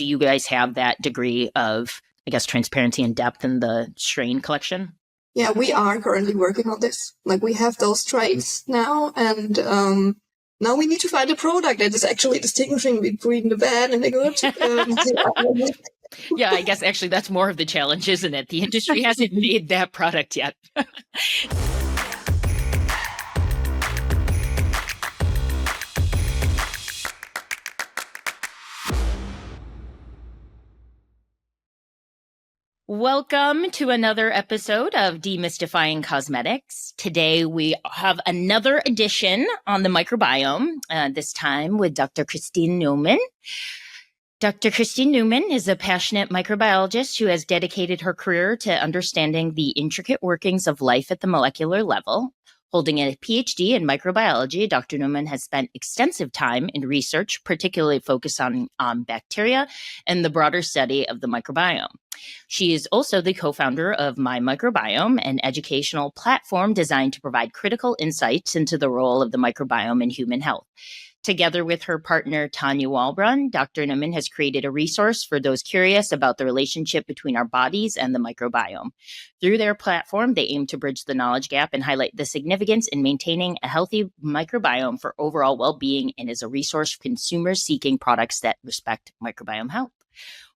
do you guys have that degree of, I guess, transparency and depth in the strain collection? Yeah, we are currently working on this. Like, we have those strains now, and now we need to find a product that is actually distinguishing between the bad and the good. Yeah, I guess actually that's more of the challenge, isn't it? The industry hasn't made that product yet. Welcome to another episode of Demystifying Cosmetics. Today we have another edition on the microbiome, this time with Dr. Kristin Neumann. Dr. Kristin Neumann is a passionate microbiologist who has dedicated her career to understanding the intricate workings of life at the molecular level. Holding a PhD in microbiology, Dr. Neumann has spent extensive time in research, particularly focused on bacteria and the broader study of the microbiome. She is also the co-founder of My Microbiome, an educational platform designed to provide critical insights into the role of the microbiome in human health. Together with her partner, Tanya Walbrun, Dr. Neumann has created a resource for those curious about the relationship between our bodies and the microbiome. Through their platform, they aim to bridge the knowledge gap and highlight the significance in maintaining a healthy microbiome for overall well-being, and is a resource for consumers seeking products that respect microbiome health.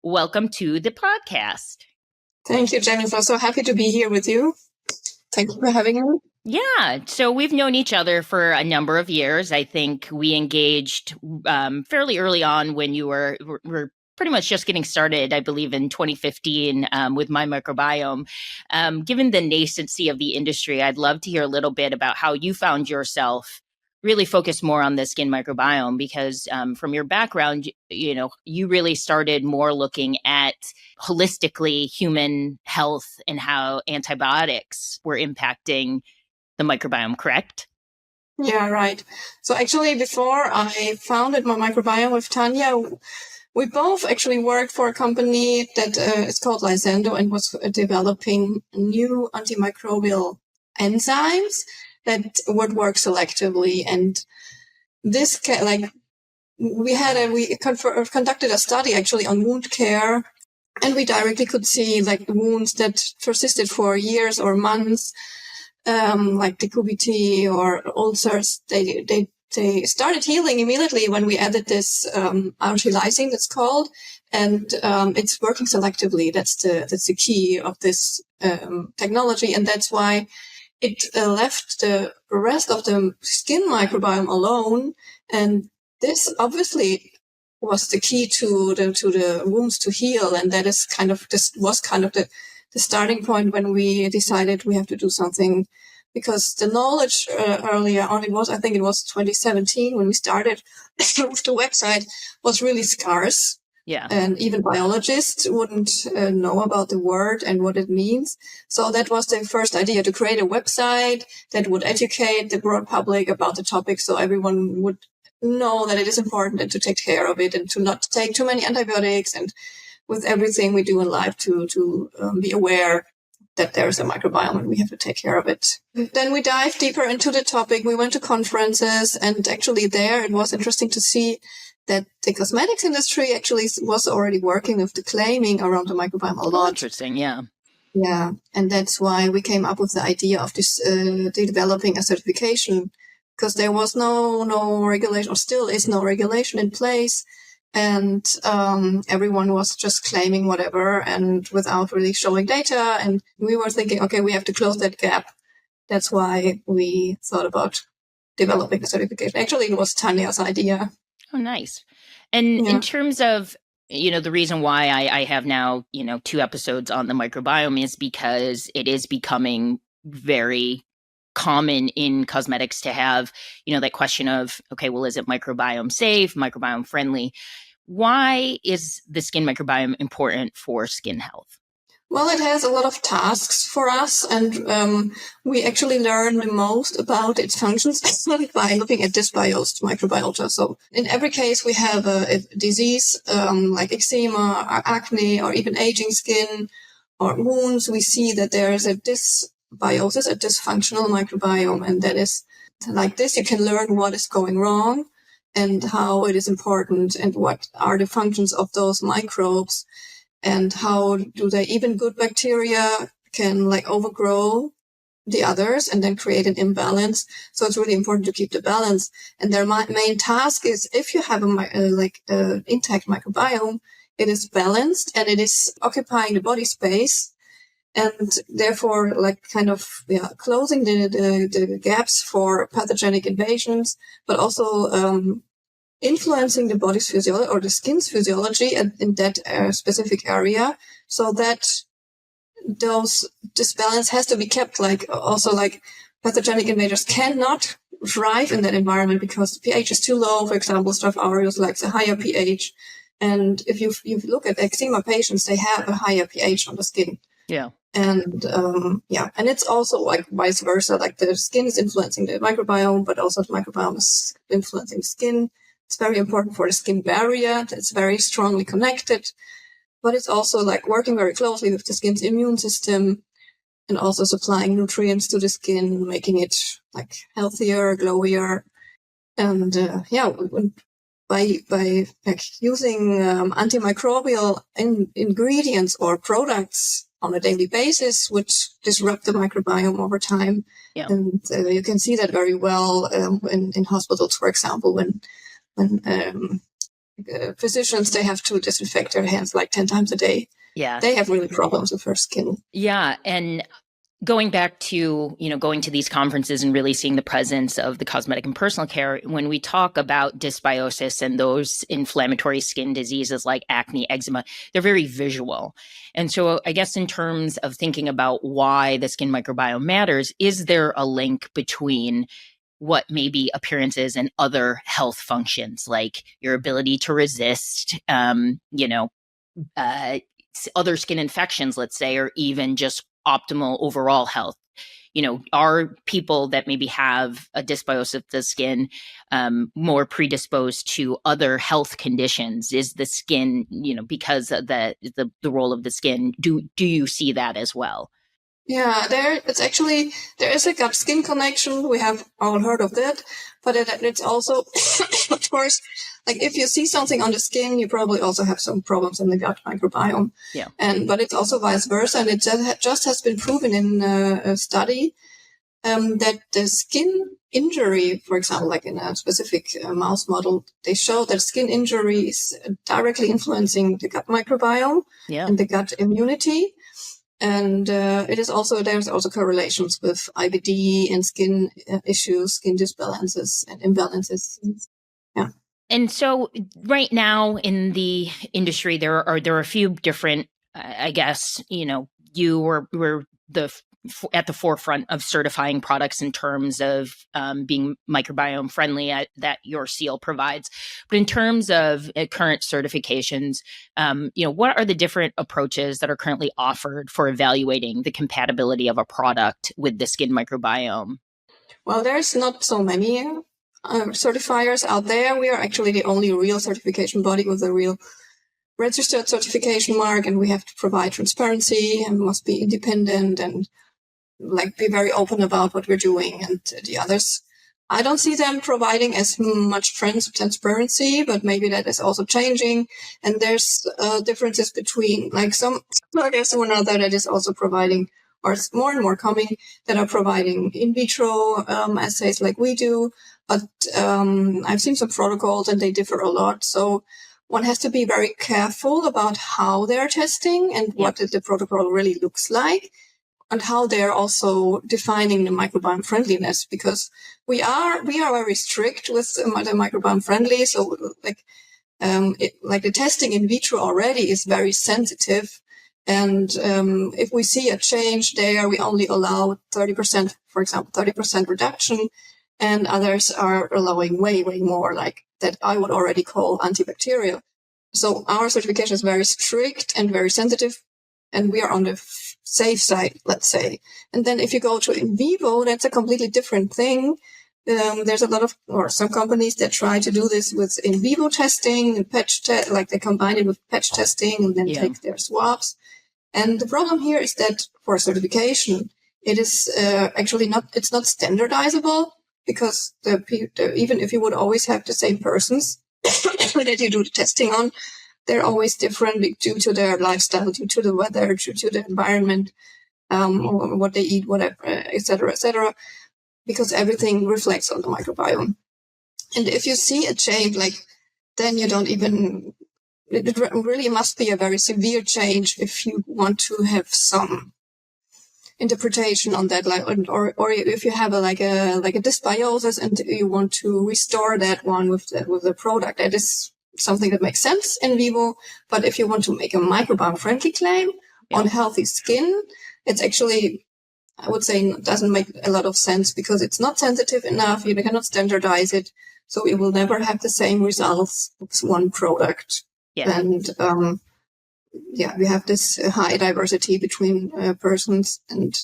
Welcome to the podcast. Thank you, Jennifer. So happy to be here with you. Thank you for having me. Yeah, so we've known each other for a number of years. I think we engaged fairly early on when you were pretty much just getting started, I believe in 2015 with My Microbiome. Given the nascency of the industry, I'd love to hear a little bit about how you found yourself really focused more on the skin microbiome, because from your background, you really started more looking at holistically human health and how antibiotics were impacting the microbiome, correct? Yeah, right. So actually, before I founded My Microbiome with Tanya, we both actually worked for a company that is called Lysendo and was developing new antimicrobial enzymes that would work selectively. And this, we conducted a study actually on wound care, and we directly could see like wounds that persisted for years or months, like decubitus or ulcers. They started healing immediately when we added this arginine, that's called, and it's working selectively. That's the key of this technology, and that's why it left the rest of the skin microbiome alone. And this obviously was the key to the wounds to heal, and that is was the starting point when we decided we have to do something, because the knowledge earlier on, I think it was 2017 when we started with the website, was really scarce. Yeah. And even biologists wouldn't know about the word and what it means. So that was the first idea, to create a website that would educate the broad public about the topic, so everyone would know that it is important and to take care of it and to not take too many antibiotics, and with everything we do in life to be aware that there is a microbiome and we have to take care of it. Then we dived deeper into the topic. We went to conferences, and actually there it was interesting to see that the cosmetics industry actually was already working with the claiming around the microbiome a lot. Interesting, yeah. Yeah, and that's why we came up with the idea of this developing a certification, because there was no regulation, or still is no regulation in place, and everyone was just claiming whatever and without really showing data. And we were thinking, okay, we have to close that gap. That's why we thought about developing a certification. Actually, it was Tanya's idea. Oh, nice. And in terms of, the reason why I have now, 2 episodes on the microbiome is because it is becoming very common in cosmetics to have, that question of, okay, well, is it microbiome safe, microbiome friendly? Why is the skin microbiome important for skin health? Well, it has a lot of tasks for us, and we actually learn the most about its functions by looking at dysbiosed microbiota. So in every case we have a disease like eczema, or acne, or even aging skin or wounds, we see that there is a dysbiosis, a dysfunctional microbiome, and that is like this. You can learn what is going wrong, and how it is important and what are the functions of those microbes and how do they, even good bacteria can like overgrow the others and then create an imbalance. So it's really important to keep the balance. And their main task is, if you have a intact microbiome, it is balanced and it is occupying the body space, and therefore closing the gaps for pathogenic invasions, but also influencing the body's physiology or the skin's physiology in that specific area, so that this balance has to be kept. Pathogenic invaders cannot thrive in that environment because the pH is too low. For example, Staph aureus likes a higher pH. And if you look at eczema patients, they have a higher pH on the skin. Yeah. And and it's also like vice versa. Like the skin is influencing the microbiome, but also the microbiome is influencing the skin. It's very important for the skin barrier. It's very strongly connected. But it's also like working very closely with the skin's immune system and also supplying nutrients to the skin, making it like healthier, glowier. And by using antimicrobial ingredients or products on a daily basis, which disrupt the microbiome over time. Yeah. And you can see that very well in hospitals, for example, when physicians, they have to disinfect their hands like 10 times a day. Yeah. They have really problems with their skin. Yeah. And going back to, going to these conferences and really seeing the presence of the cosmetic and personal care, when we talk about dysbiosis and those inflammatory skin diseases like acne, eczema, they're very visual. And so I guess in terms of thinking about why the skin microbiome matters, is there a link between what may be appearances and other health functions, like your ability to resist, other skin infections, let's say, or even just optimal overall health? Are people that maybe have a dysbiosis of the skin more predisposed to other health conditions? Is the skin, because of the role of the skin, do you see that as well? Yeah, there is a gut-skin connection. We have all heard of that, but it's also, of course, like if you see something on the skin, you probably also have some problems in the gut microbiome. Yeah. But it's also vice versa, and it just has been proven in a study that the skin injury, for example, like in a specific mouse model, they show that skin injury is directly influencing the gut microbiome and the gut immunity. And there's also correlations with IBD and skin issues, skin disbalances and imbalances. Yeah. And so right now in the industry, there are a few different, I guess, you were at the forefront of certifying products in terms of being microbiome friendly that your seal provides. But in terms of current certifications, what are the different approaches that are currently offered for evaluating the compatibility of a product with the skin microbiome? Well, there's not so many certifiers out there. We are actually the only real certification body with a real registered certification mark, and we have to provide transparency and must be independent and be very open about what we're doing. And the others, I don't see them providing as much transparency, but maybe that is also changing. And there's differences between some one other that is also providing, or more and more coming, that are providing in vitro assays like we do. But I've seen some protocols and they differ a lot. So one has to be very careful about how they're testing and what the protocol really looks like, and how they're also defining the microbiome friendliness, because we are very strict with the microbiome friendly. So the testing in vitro already is very sensitive. And if we see a change there, we only allow 30%, for example, 30% reduction, and others are allowing way, way more, like that I would already call antibacterial. So our certification is very strict and very sensitive, and we are on the safe side, let's say. And then if you go to in vivo, that's a completely different thing. There's a lot of, or some companies that try to do this with in vivo testing and they combine it with patch testing and then take their swabs. And the problem here is that for certification, it is actually it's not standardizable. because even if you would always have the same persons that you do the testing on, they're always different due to their lifestyle, due to the weather, due to the environment, or what they eat, whatever, et cetera, because everything reflects on the microbiome. And if you see a change, then you don't even, it really must be a very severe change if you want to have some interpretation on that, or if you have a dysbiosis and you want to restore that one with the product, that is something that makes sense in vivo. But if you want to make a microbiome-friendly claim on healthy skin, it's actually, I would say, doesn't make a lot of sense because it's not sensitive enough. You cannot standardize it, so it will never have the same results with one product. Yeah. And we have this high diversity between persons, and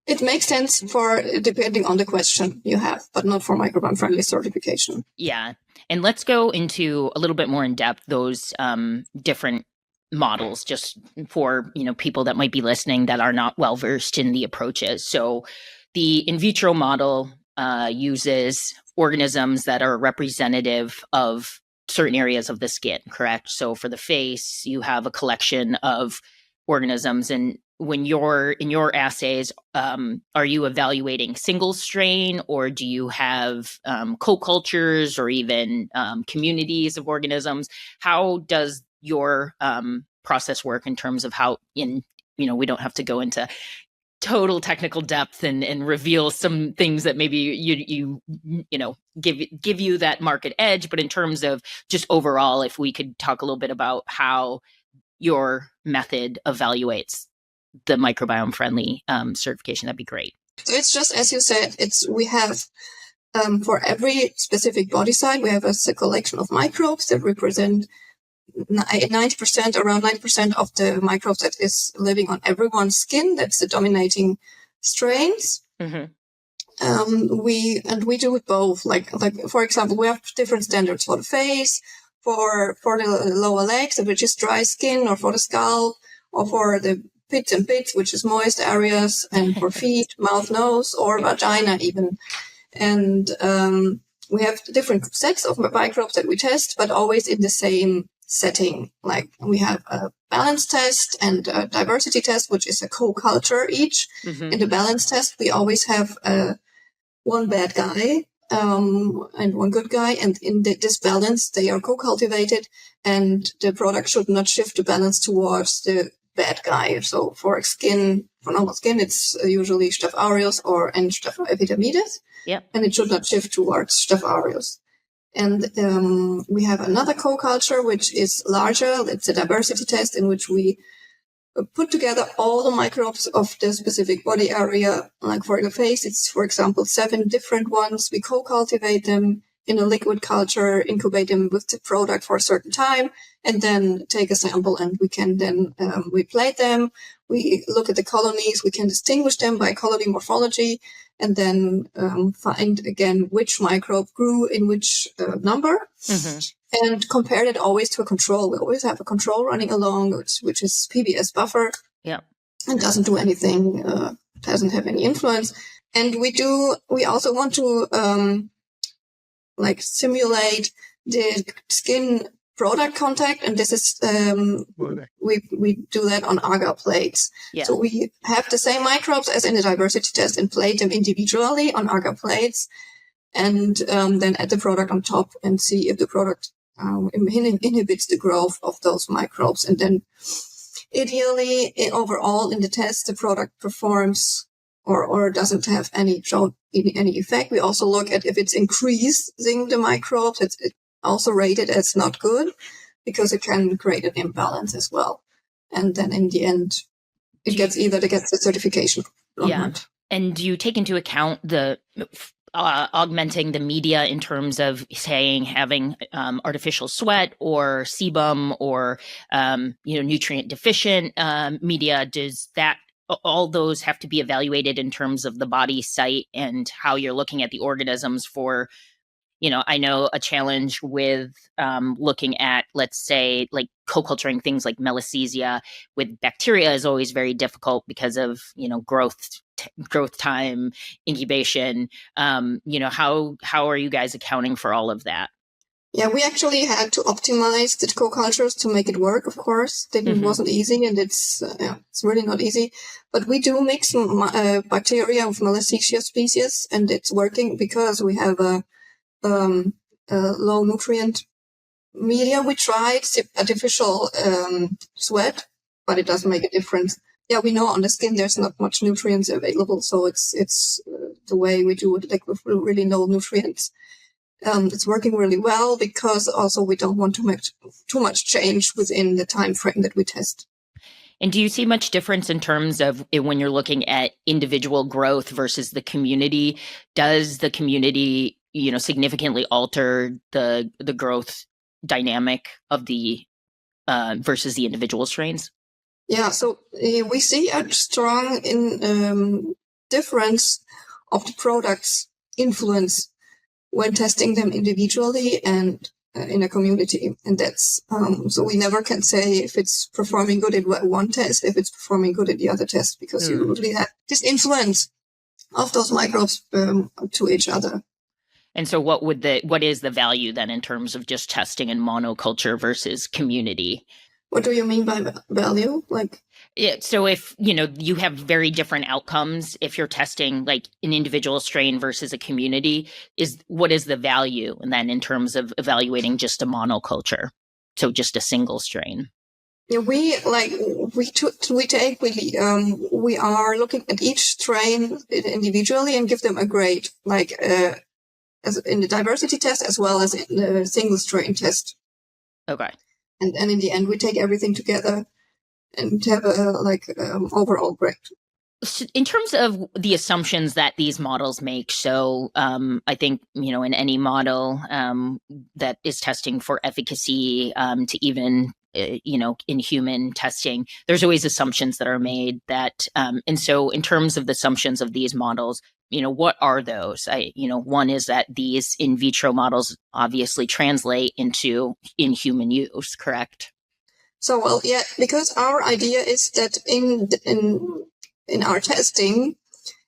it makes sense for depending on the question you have, but not for microbiome-friendly certification. Yeah. And let's go into a little bit more in depth those different models, just for people that might be listening that are not well versed in the approaches. So the in vitro model uses organisms that are representative of certain areas of the skin, correct? So for the face, you have a collection of organisms, and when you're in your assays, are you evaluating single strain, or do you have co-cultures or even communities of organisms? How does your process work in terms of how we don't have to go into total technical depth and reveal some things that maybe you give you that market edge, but in terms of just overall, if we could talk a little bit about how your method evaluates the microbiome-friendly certification, that'd be great. So it's just, as you said, we have for every specific body site, we have a collection of microbes that represent 90%, around 90% of the microbes that is living on everyone's skin. That's the dominating strains. Mm-hmm. We do it both. Like for example, we have different standards for the face, for the lower legs, which is dry skin, or for the scalp, or for the pits and pits, which is moist areas, and for feet, mouth, nose, or vagina even. And we have different sets of microbes that we test, but always in the same setting. Like we have a balance test and a diversity test, which is a co-culture each. Mm-hmm. In the balance test, we always have one bad guy and one good guy, and in this balance, they are co-cultivated, and the product should not shift the balance towards the bad guy. So for normal skin, it's usually Staph aureus and Staph epidermidis. Yep. And it should not shift towards Staph aureus. And we have another co-culture, which is larger. It's a diversity test in which we put together all the microbes of the specific body area. Like for the face, it's, for example, 7 different ones. We co-cultivate them in a liquid culture, incubate them with the product for a certain time, and then take a sample, and we can then we plate them. We look at the colonies. We can distinguish them by colony morphology, and then find again which microbe grew in which number, mm-hmm. and compare it always to a control. We always have a control running along, which is PBS buffer. Yeah, and doesn't do anything, doesn't have any influence. And we also want to simulate the skin product contact, and this is we do that on agar plates. Yeah. So we have the same microbes as in the diversity test and plate them individually on agar plates, and then add the product on top and see if the product inhibits the growth of those microbes. And then ideally, overall in the test, the product performs or doesn't have any effect. We also look at if it's increasing the microbes. It's also rated as not good because it can create an imbalance as well. And then in the end, it gets the certification or not. And do you take into account the augmenting the media in terms of saying having artificial sweat or sebum or nutrient deficient media? Does that all those have to be evaluated in terms of the body site and how you're looking at the organisms for? I know a challenge with looking at, let's say, like co-culturing things like Malassezia with bacteria is always very difficult because of, growth growth time, incubation. How are you guys accounting for all of that? Yeah, we actually had to optimize the co-cultures to make it work, of course. It wasn't easy, and it's really not easy. But we do mix bacteria with Malassezia species, and it's working because we have a low nutrient media. We tried artificial sweat, but it doesn't make a difference. Yeah, we know on the skin there's not much nutrients available, so it's the way we do it, like with really low nutrients. It's working really well because also we don't want to make too much change within the time frame that we test. And do you see much difference in terms of when you're looking at individual growth versus the community? Does the community, significantly alter the growth dynamic of the versus the individual strains? Yeah, so we see a strong difference of the product's influence when testing them individually and in a community. And that's, so we never can say if it's performing good in one test, if it's performing good in the other test, because you really have this influence of those microbes to each other. And so what is the value then in terms of just testing in monoculture versus community? What do you mean by value? So if, you have very different outcomes, if you're testing like an individual strain versus a community, what is the value? And then in terms of evaluating just a monoculture, so just a single strain. Yeah, we are looking at each strain individually and give them a grade, as in the diversity test as well as in the single strain test. Okay. And in the end, we take everything together and have overall grade. In terms of the assumptions that these models make, so I think, in any model that is testing for efficacy to even, in human testing, there's always assumptions that are made that, and so in terms of the assumptions of these models, what are those? One is that these in vitro models obviously translate into in human use, correct? So, well, yeah, because our idea is that in our testing,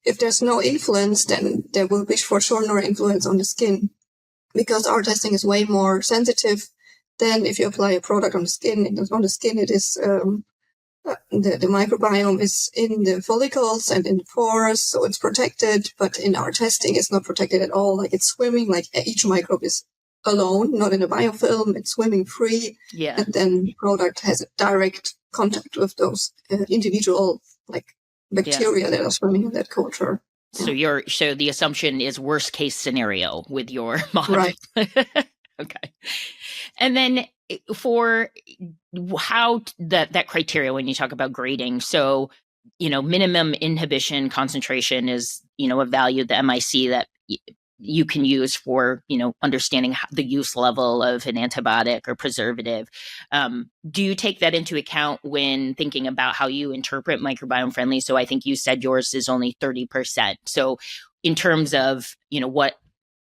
if there's no influence, then there will be for sure no influence on the skin, because our testing is way more sensitive than if you apply a product on the skin. On the skin, it is the microbiome is in the follicles and in the pores, so it's protected. But in our testing, it's not protected at all. Like it's swimming, like each microbe is alone, not in a biofilm. It's swimming free. Yeah. And then the product has a direct contact with those individual bacteria that are swimming in that culture. So so the assumption is worst case scenario with your model. Right. Okay. And then for how that criteria when you talk about grading, so minimum inhibition concentration is a value, the MIC, that you can use for understanding the use level of an antibiotic or preservative. Do you take that into account when thinking about how you interpret microbiome friendly? So I think you said yours is only 30%. So in terms of what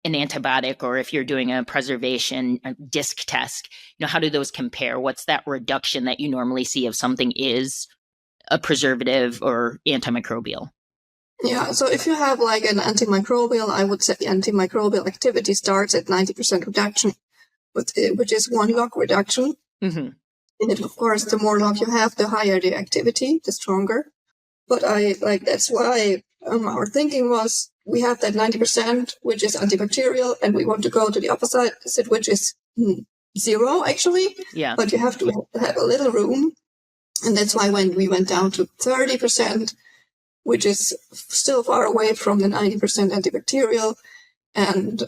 an antibiotic, or if you're doing a preservation disc test, how do those compare? What's that reduction that you normally see if something is a preservative or antimicrobial? Yeah, so if you have an antimicrobial, I would say the antimicrobial activity starts at 90% reduction, which is 1 log reduction. Mm-hmm. And it, of course, the more log you have, the higher the activity, the stronger. But that's why our thinking was we have that 90%, which is antibacterial, and we want to go to the opposite, which is 0, actually. Yeah. But you have to have a little room. And that's why when we went down to 30%, which is still far away from the 90% antibacterial, and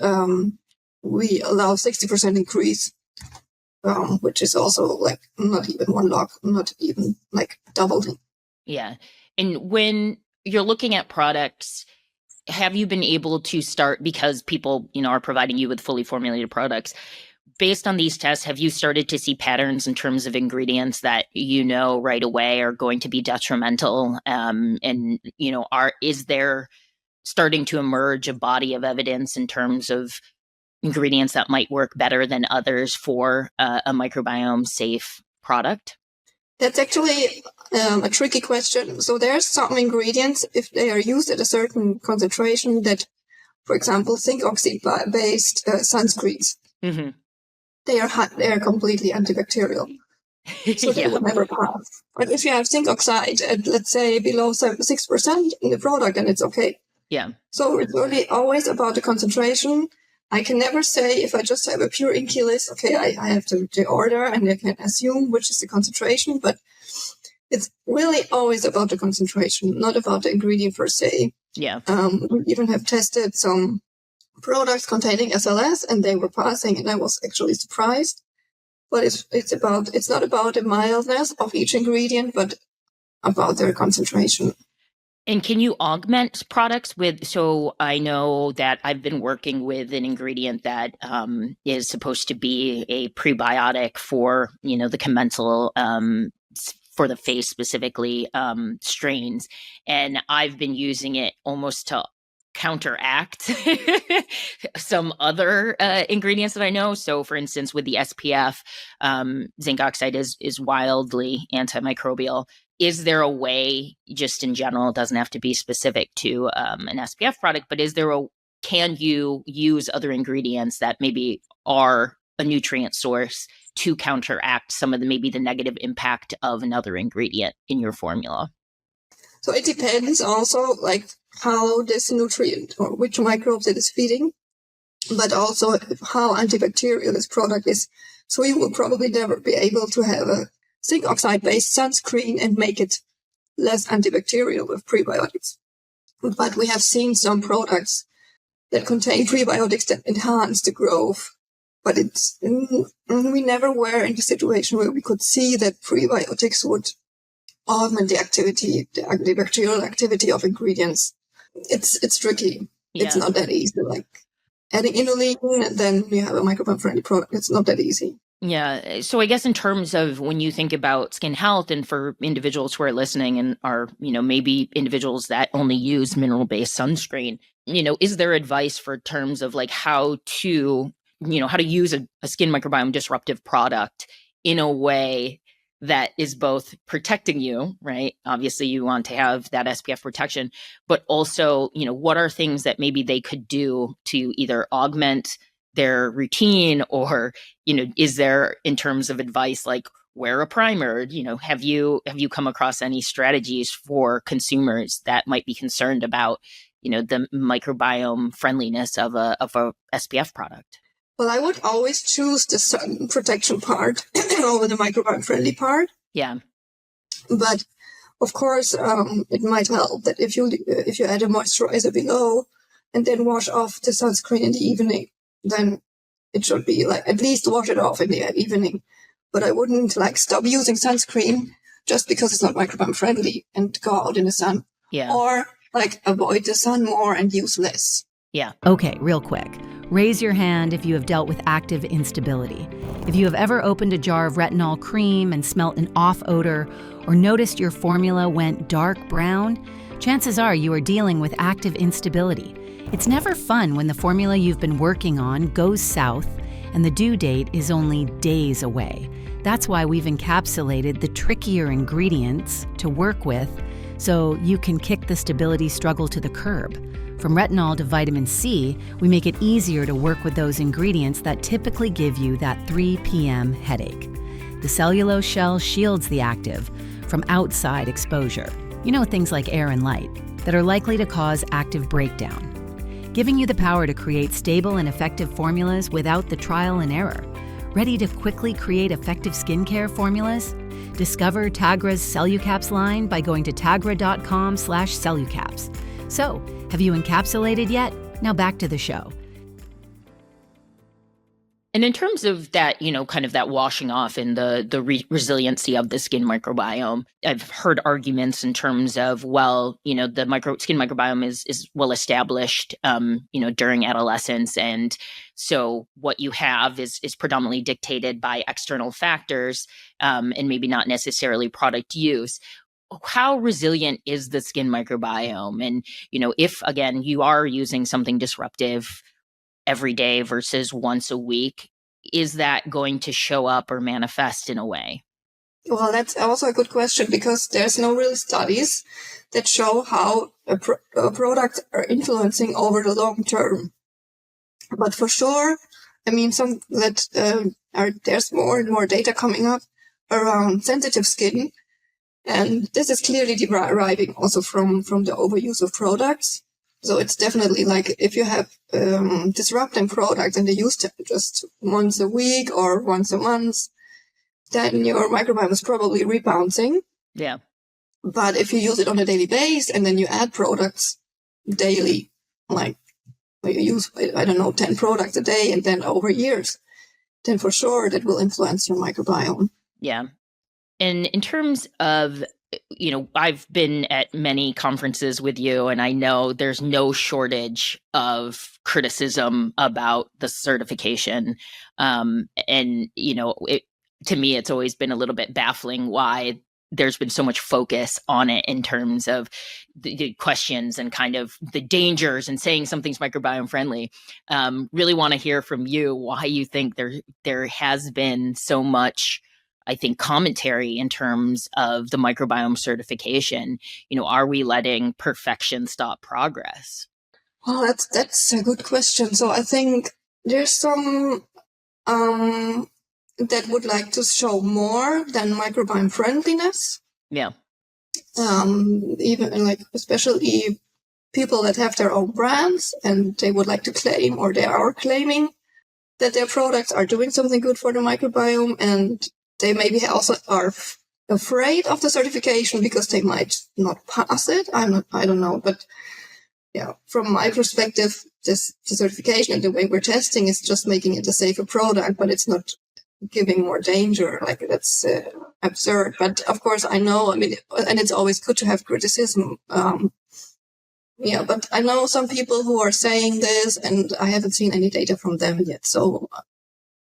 we allow 60% increase, which is also not even 1 log, not even doubling. Yeah. And when you're looking at products, have you been able to start, because people, are providing you with fully formulated products, based on these tests, have you started to see patterns in terms of ingredients that right away are going to be detrimental? Is there starting to emerge a body of evidence in terms of ingredients that might work better than others for a microbiome safe product? That's actually a tricky question. So there are some ingredients, if they are used at a certain concentration, that, for example, zinc oxide-based sunscreens, Mm-hmm. they are completely antibacterial. So they would never pass. But if you have zinc oxide at, let's say, below 6% in the product, then it's okay. Yeah. So it's really always about the concentration. I can never say if I just have a pure inky list, okay, I have the order and I can assume which is the concentration, but it's really always about the concentration, not about the ingredient per se. Yeah. We even have tested some products containing SLS and they were passing, and I was actually surprised. But it's not about the mildness of each ingredient, but about their concentration. And can you augment products with, so I know that I've been working with an ingredient that is supposed to be a prebiotic for, the commensal, for the face specifically, strains. And I've been using it almost to counteract some other ingredients that I know. So for instance, with the SPF, zinc oxide is wildly antimicrobial. Is there a way, just in general, it doesn't have to be specific to an SPF product, but can you use other ingredients that maybe are a nutrient source to counteract some of maybe the negative impact of another ingredient in your formula? So it depends also like how this nutrient or which microbes it is feeding, but also how antibacterial this product is. So you will probably never be able to have a zinc oxide-based sunscreen and make it less antibacterial with prebiotics. But we have seen some products that contain prebiotics that enhance the growth. But we never were in the situation where we could see that prebiotics would augment the activity, the antibacterial activity of ingredients. It's tricky. Yeah. It's not that easy. Like adding inulin and then you have a microbiome-friendly product. It's not that easy. Yeah. So I guess in terms of when you think about skin health, and for individuals who are listening and are, maybe individuals that only use mineral-based sunscreen, is there advice for terms of like how to use a skin microbiome disruptive product in a way that is both protecting you, right? Obviously you want to have that SPF protection, but also, what are things that maybe they could do to either augment their routine, or, is there, in terms of advice, like wear a primer? Have you come across any strategies for consumers that might be concerned about, the microbiome friendliness of a SPF product? Well, I would always choose the sun protection part over the microbiome-friendly part. Yeah. But of course, it might help that if you add a moisturizer below and then wash off the sunscreen in the evening, then it should be like at least wash it off in the evening. But I wouldn't like stop using sunscreen just because it's not microbiome-friendly and go out in the sun. Yeah. Or like avoid the sun more and use less. Yeah. Okay, real quick. Raise your hand if you have dealt with active instability. If you have ever opened a jar of retinol cream and smelt an off odor, or noticed your formula went dark brown, chances are you are dealing with active instability. It's never fun when the formula you've been working on goes south and the due date is only days away. That's why we've encapsulated the trickier ingredients to work with so you can kick the stability struggle to the curb. From retinol to vitamin C, we make it easier to work with those ingredients that typically give you that 3 p.m. headache. The cellulose shell shields the active from outside exposure, things like air and light, that are likely to cause active breakdown, giving you the power to create stable and effective formulas without the trial and error. Ready to quickly create effective skincare formulas? Discover Tagra's Cellucaps line by going to tagra.com/cellucaps. So, have you encapsulated yet? Now back to the show. And in terms of that, kind of that washing off and the resiliency of the skin microbiome, I've heard arguments in terms of, well, the skin microbiome is well established, during adolescence. And so what you have is predominantly dictated by external factors, and maybe not necessarily product use. How resilient is the skin microbiome? And, if, again, you are using something disruptive every day versus once a week, is that going to show up or manifest in a way? Well, that's also a good question, because there's no real studies that show how products are influencing over the long term. But for sure, I mean, there's more and more data coming up around sensitive skin. And this is clearly deriving also from the overuse of products. So it's definitely like if you have disrupting products and they use them just once a week or once a month, then your microbiome is probably rebounding. Yeah. But if you use it on a daily basis and then you add products daily, like you use, 10 products a day and then over years, then for sure that will influence your microbiome. Yeah. And in terms of, I've been at many conferences with you, and I know there's no shortage of criticism about the certification. To me, it's always been a little bit baffling why there's been so much focus on it in terms of the questions and kind of the dangers and saying something's microbiome friendly. Really want to hear from you why you think there has been so much, I think, commentary in terms of the microbiome certification. Are we letting perfection stop progress? Well, that's a good question. So I think there's some that would like to show more than microbiome friendliness. Yeah. Even like especially people that have their own brands and they would like to claim, or they are claiming, that their products are doing something good for the microbiome, and they maybe also are afraid of the certification because they might not pass it. I don't know, but yeah, from my perspective, the certification and the way we're testing is just making it a safer product, but it's not giving more danger. Like that's absurd. But of course, I know. I mean, and it's always good to have criticism. But I know some people who are saying this, and I haven't seen any data from them yet. So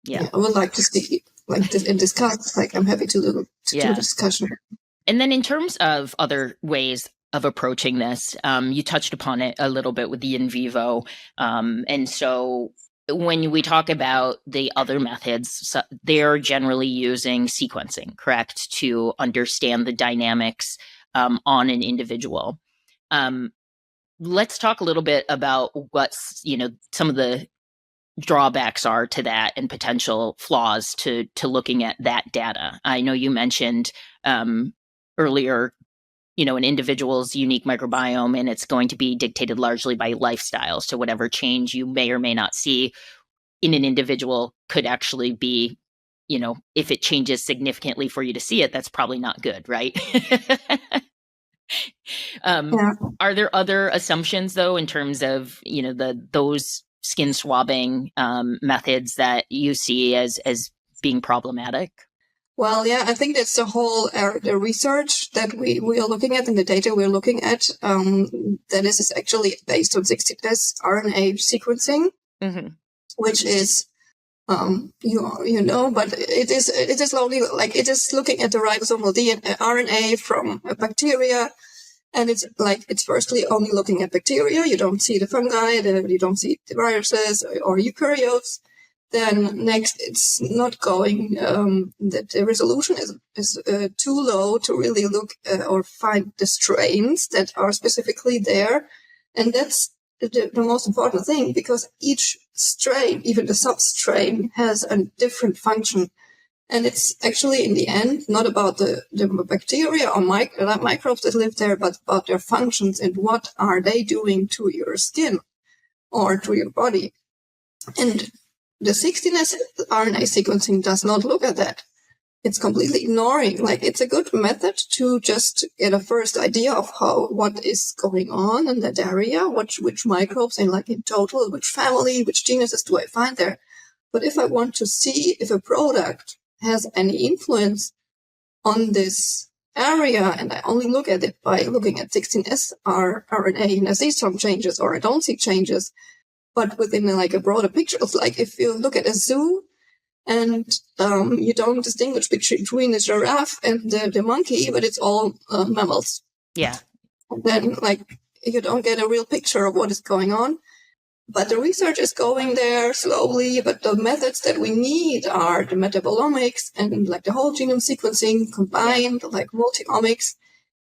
I would like to see like this and discuss. Like I'm happy to do the discussion. And then in terms of other ways of approaching this, you touched upon it a little bit with the in vivo, and so when we talk about the other methods, they're generally using sequencing, correct, to understand the dynamics on an individual. Let's talk a little bit about what's, some of the drawbacks are to that and potential flaws to looking at that data. I know you mentioned earlier, an individual's unique microbiome, and it's going to be dictated largely by lifestyle. So whatever change you may or may not see in an individual could actually be, if it changes significantly for you to see it, that's probably not good, right? Are there other assumptions, though, in terms of, those skin swabbing methods that you see as being problematic? Well, yeah, I think that's the whole the research that we are looking at and the data we're looking at. That this is actually based on 16S RNA sequencing, which is, but it is only like it is looking at the ribosomal DNA RNA from a bacteria, and it's firstly only looking at bacteria. You don't see the fungi, you don't see the viruses or eukaryotes. Then next, it's not going, that the resolution is too low to really look or find the strains that are specifically there. And that's the most important thing, because each strain, even the substrain, has a different function. And it's actually, in the end, not about the bacteria or microbes that live there, but about their functions and what are they doing to your skin or to your body. And the 16S RNA sequencing does not look at that. It's completely ignoring. Like, it's a good method to just get a first idea of what is going on in that area, which microbes and like in total, which family, which genuses do I find there. But if I want to see if a product has any influence on this area, and I only look at it by looking at 16S RNA, and I see some changes or I don't see changes, but within like a broader picture, it's like if you look at a zoo and you don't distinguish between the giraffe and the monkey, but it's all mammals. Yeah. Then like you don't get a real picture of what is going on. But the research is going there slowly, but the methods that we need are the metabolomics and like the whole genome sequencing combined, like multi-omics.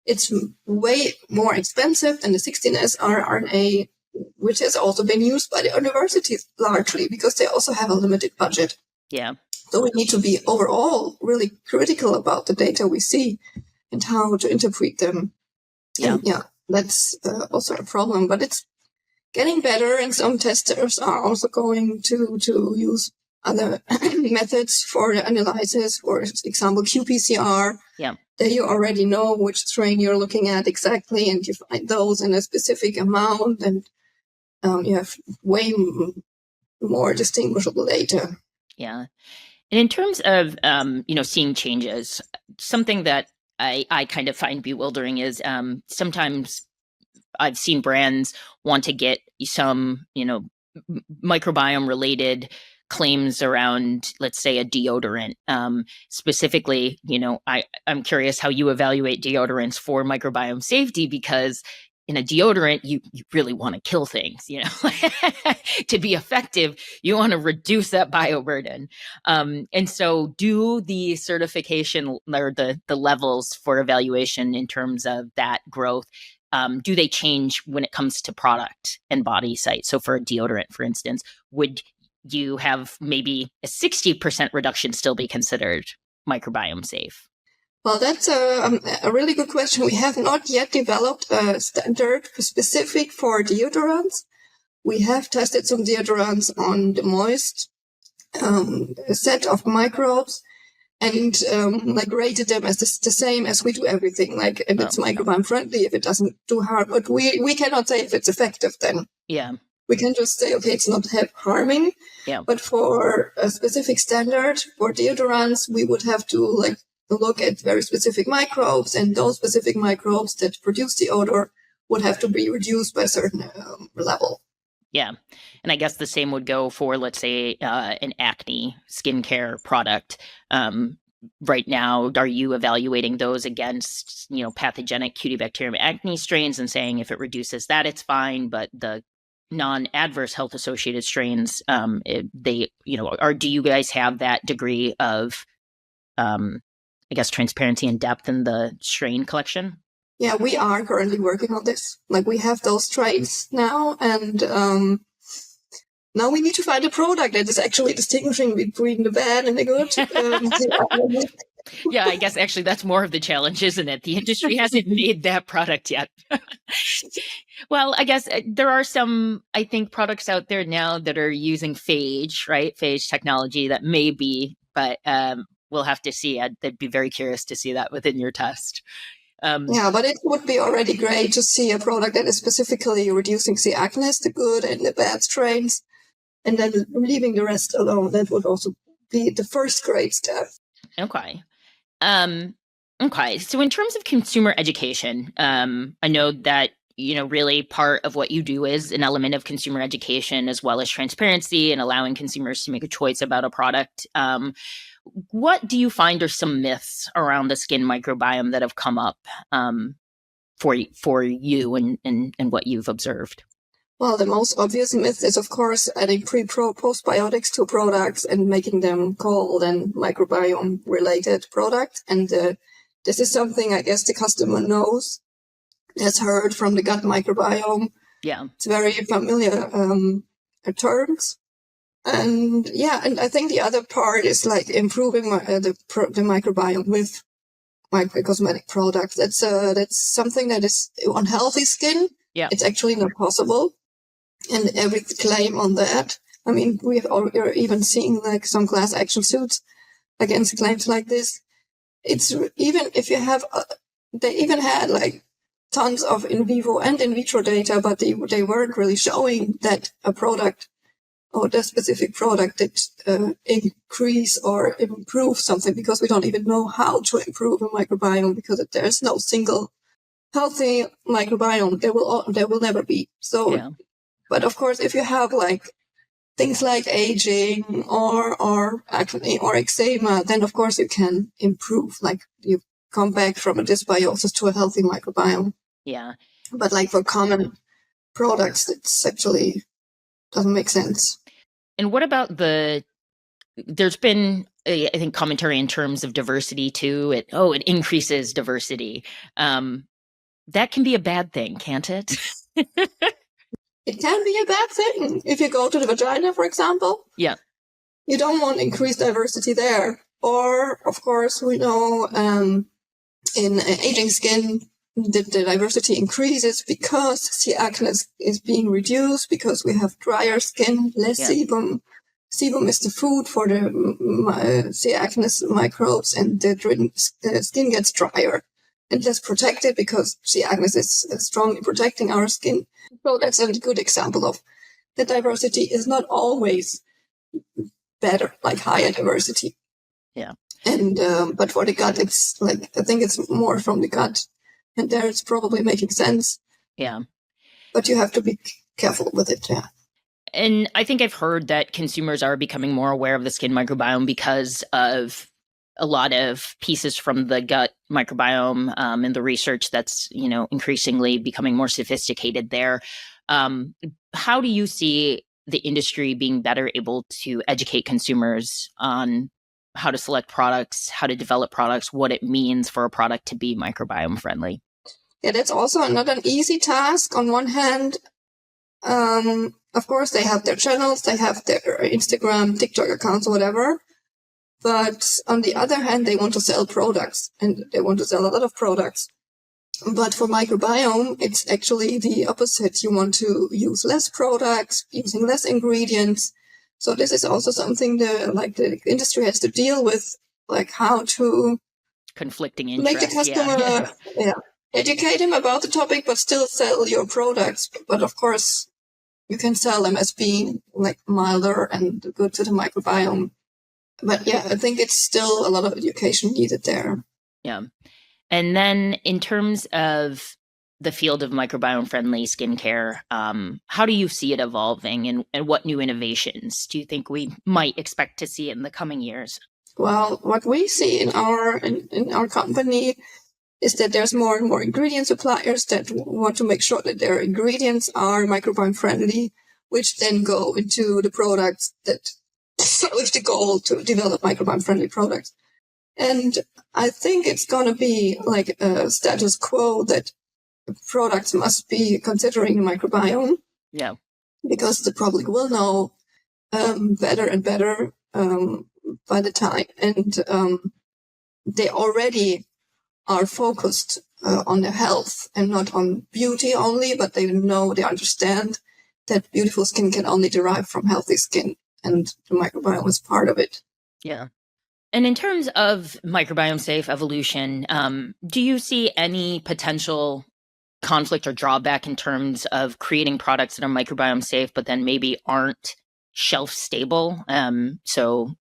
It's way more expensive than the 16S rRNA, which has also been used by the universities largely because they also have a limited budget. Yeah. So we need to be overall really critical about the data we see and how to interpret them. Yeah. And that's also a problem, but it's getting better, and some testers are also going to use other methods for the analysis, for example, qPCR. Yeah. There you already know which strain you're looking at exactly, and you find those in a specific amount, and you have way more distinguishable data. Yeah. And in terms of, seeing changes, something that I kind of find bewildering is sometimes I've seen brands want to get some, microbiome related claims around, let's say, a deodorant. Specifically, I'm curious how you evaluate deodorants for microbiome safety, because in a deodorant, you really want to kill things, to be effective, you want to reduce that bioburden. And so do the certification or the levels for evaluation in terms of that growth, do they change when it comes to product and body site? So for a deodorant, for instance, would you have maybe a 60% reduction still be considered microbiome safe? Well, that's a really good question. We have not yet developed a standard specific for deodorants. We have tested some deodorants on the moist set of microbes and rated them as the same as we do everything. And it's microbiome-friendly if it doesn't do harm. But we cannot say if it's effective then. Yeah. We can just say, okay, it's not harming. Yeah. But for a specific standard for deodorants, we would have to look at very specific microbes, and those specific microbes that produce the odor would have to be reduced by a certain level. Yeah. And I guess the same would go for, let's say, an acne skincare product. Right now, are you evaluating those against, pathogenic Cutibacterium acne strains and saying if it reduces that, it's fine, but the non-adverse health associated strains, do you guys have that degree of, transparency and depth in the strain collection? Yeah, we are currently working on this. We have those strains now, and now we need to find a product that is actually distinguishing between the bad and the good. Yeah, I guess actually that's more of the challenge, isn't it? The industry hasn't made that product yet. Well, I guess there are some, I think, products out there now that are using phage, right? Phage technology that may be, but we'll have to see. I'd be very curious to see that within your test. Yeah, but it would be already great to see a product that is specifically reducing the acne, the good and the bad strains, and then leaving the rest alone. That would also be the first great step. Okay. Okay. So in terms of consumer education, I know that, really part of what you do is an element of consumer education as well as transparency and allowing consumers to make a choice about a product. What do you find are some myths around the skin microbiome that have come up for you and what you've observed? Well, the most obvious myth is, of course, adding postbiotics to products and making them cold and microbiome-related products. And this is something I guess the customer knows, has heard from the gut microbiome. Yeah. It's very familiar terms. And and I think the other part is improving the microbiome with microcosmetic products. That's something that is on healthy skin. Yeah. It's actually not possible. And every claim on that, I mean, we're even seeing some class action suits against claims like this. It's even if you have, they even had tons of in vivo and in vitro data, but they weren't really showing that a product or the specific product that increase or improve something, because we don't even know how to improve a microbiome, because there's no single healthy microbiome. There will never be. So. Yeah. But of course, if you have things like aging or acne or eczema, then of course you can improve. You come back from a dysbiosis to a healthy microbiome. Yeah. But for common products, it's actually doesn't make sense. And what about there's been, I think, commentary in terms of diversity too. It increases diversity. That can be a bad thing, can't it? It can be a bad thing. If you go to the vagina, for example, yeah, you don't want increased diversity there. Or, of course, we know in aging skin, the diversity increases because C. acne is being reduced, because we have drier skin, less sebum. Sebum is the food for the C. acne microbes, and the skin gets drier and less protected because C. acne is strongly protecting our skin. So that's a good example of the diversity is not always better, like higher diversity. Yeah. And but for the gut, it's like, I think it's more from the gut, and there it's probably making sense. Yeah. But you have to be careful with it. Yeah. And I think I've heard that consumers are becoming more aware of the skin microbiome because of a lot of pieces from the gut microbiome and the research that's, increasingly becoming more sophisticated there. How do you see the industry being better able to educate consumers on how to select products, how to develop products, what it means for a product to be microbiome friendly? Yeah, that's also not an easy task. On one hand, of course, they have their channels, they have their Instagram, TikTok accounts, or whatever. But on the other hand, they want to sell products, and they want to sell a lot of products. But for microbiome, it's actually the opposite. You want to use less products, using less ingredients. So this is also something the industry has to deal with, like how to conflicting interests, make the customer educate him about the topic, but still sell your products. But of course, you can sell them as being like milder and good to the microbiome. But yeah, I think it's still a lot of education needed there. Yeah. And then in terms of the field of microbiome-friendly skincare, how do you see it evolving, and what new innovations do you think we might expect to see in the coming years? Well, what we see in our company is that there's more and more ingredient suppliers that want to make sure that their ingredients are microbiome-friendly, which then go into the products that with the goal to develop microbiome-friendly products. And I think it's going to be like a status quo that products must be considering the microbiome. Yeah. Because the public will know better and better by the time. And they already are focused on their health and not on beauty only, but they understand that beautiful skin can only derive from healthy skin, and the microbiome is part of it. Yeah. And in terms of microbiome-safe evolution, do you see any potential conflict or drawback in terms of creating products that are microbiome-safe, but then maybe aren't shelf-stable? So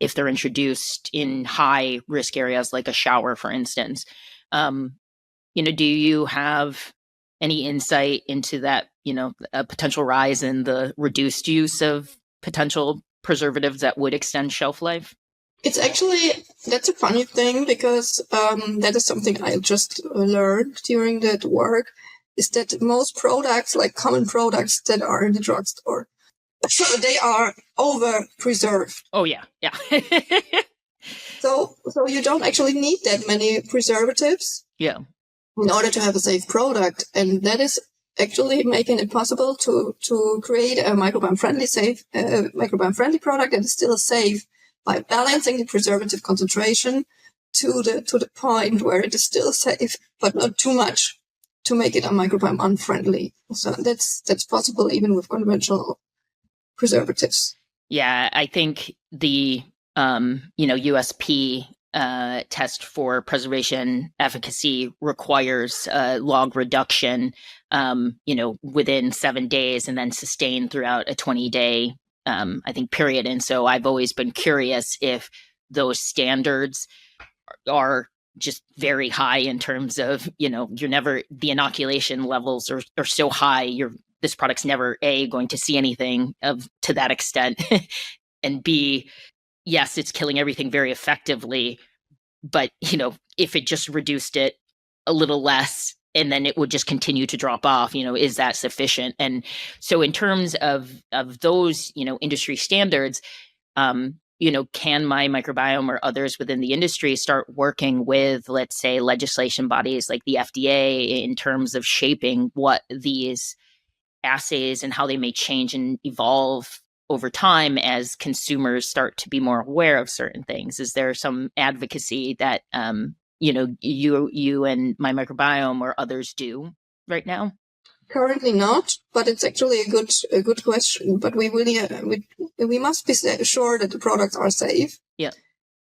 if they're introduced in high-risk areas like a shower, for instance, do you have any insight into that, a potential rise in the reduced use of potential preservatives that would extend shelf life? It's actually, that's a funny thing, because that is something I just learned during that work, is that most products, like common products that are in the drugstore, they are over preserved. Oh, yeah. Yeah. So you don't actually need that many preservatives. Yeah. In order to have a safe product. And that is actually making it possible to create a microbiome-friendly product that is still safe, by balancing the preservative concentration to the point where it is still safe, but not too much to make it a microbiome unfriendly. So that's possible even with conventional preservatives. Yeah, I think the USP test for preservation efficacy requires log reduction, within 7 days, and then sustained throughout a 20-day I think period. And so I've always been curious if those standards are just very high in terms of, the inoculation levels are so high, this product's never going to see anything to that extent. And B, yes, it's killing everything very effectively, but if it just reduced it a little less, and then it would just continue to drop off. Is that sufficient? And so in terms of those, industry standards, can My Microbiome or others within the industry start working with, let's say, legislation bodies like the FDA in terms of shaping what these assays and how they may change and evolve over time as consumers start to be more aware of certain things? Is there some advocacy that you and My Microbiome or others do right now? Currently not, but it's actually a good question. But we really we must be sure that the products are safe. Yeah.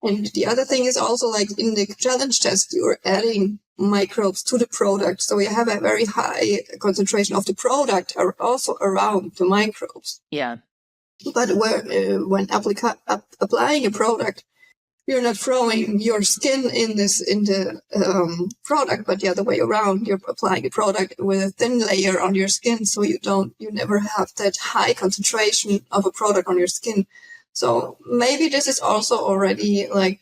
And the other thing is also, like, in the challenge test, you're adding microbes to the product, so you have a very high concentration of the product are also around the microbes. Yeah. But when applying a product, you're not throwing your skin in the product, but the other way around. You're applying a product with a thin layer on your skin, so you never have that high concentration of a product on your skin. So maybe this is also already like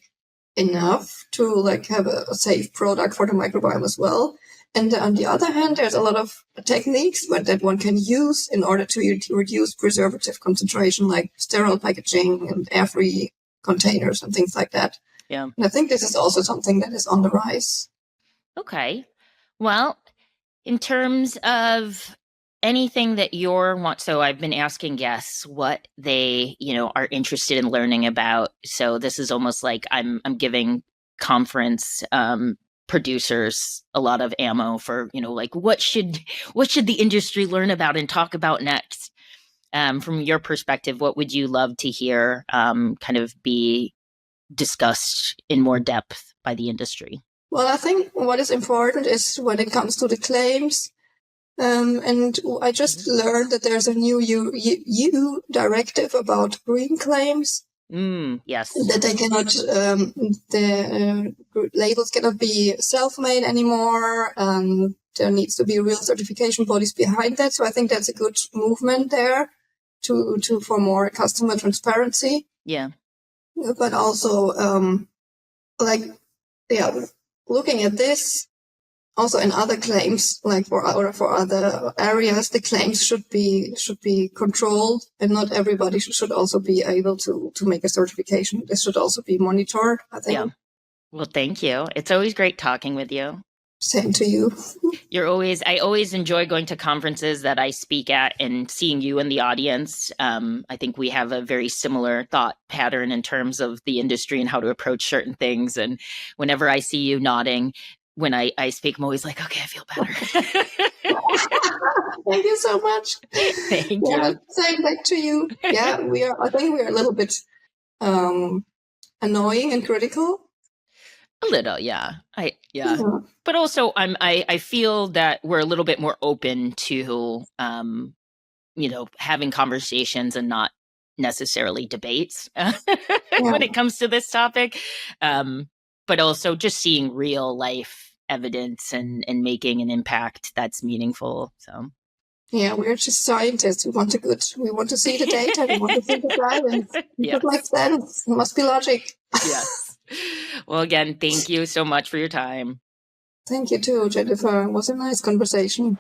enough to like have a safe product for the microbiome as well. And on the other hand, there's a lot of techniques that one can use in order to reduce preservative concentration, like sterile packaging and air-free containers and things like that. Yeah. And I think this is also something that is on the rise. Okay. Well, in terms of anything that so I've been asking guests what they, are interested in learning about. So this is almost like I'm giving conference producers a lot of ammo for, like what should the industry learn about and talk about next? From your perspective, what would you love to hear kind of be discussed in more depth by the industry? Well, I think what is important is when it comes to the claims. And I just learned that there's a new EU directive about green claims. Yes. That they cannot, the labels cannot be self-made anymore. There needs to be real certification bodies behind that. So I think that's a good movement there for more customer transparency. Yeah. But also, looking at this, also in other claims, like for other areas, the claims should be controlled, and not everybody should also be able to make a certification. This should also be monitored, I think. Yeah. Well, thank you. It's always great talking with you. Same to you. I always enjoy going to conferences that I speak at and seeing you in the audience. I think we have a very similar thought pattern in terms of the industry and how to approach certain things. And whenever I see you nodding when I speak, I'm always like, okay, I feel better. Thank you so much. Thank you. Same back to you. Yeah, I think we are a little bit annoying and critical. A little, yeah. But also I feel that we're a little bit more open to having conversations and not necessarily debates when it comes to this topic. But also just seeing real life evidence and making an impact that's meaningful. So yeah, we're just scientists. We want to see the data, we want to see the science. It makes sense. It must be logic. Yes. Well, again, thank you so much for your time. Thank you too, Jennifer. It was a nice conversation.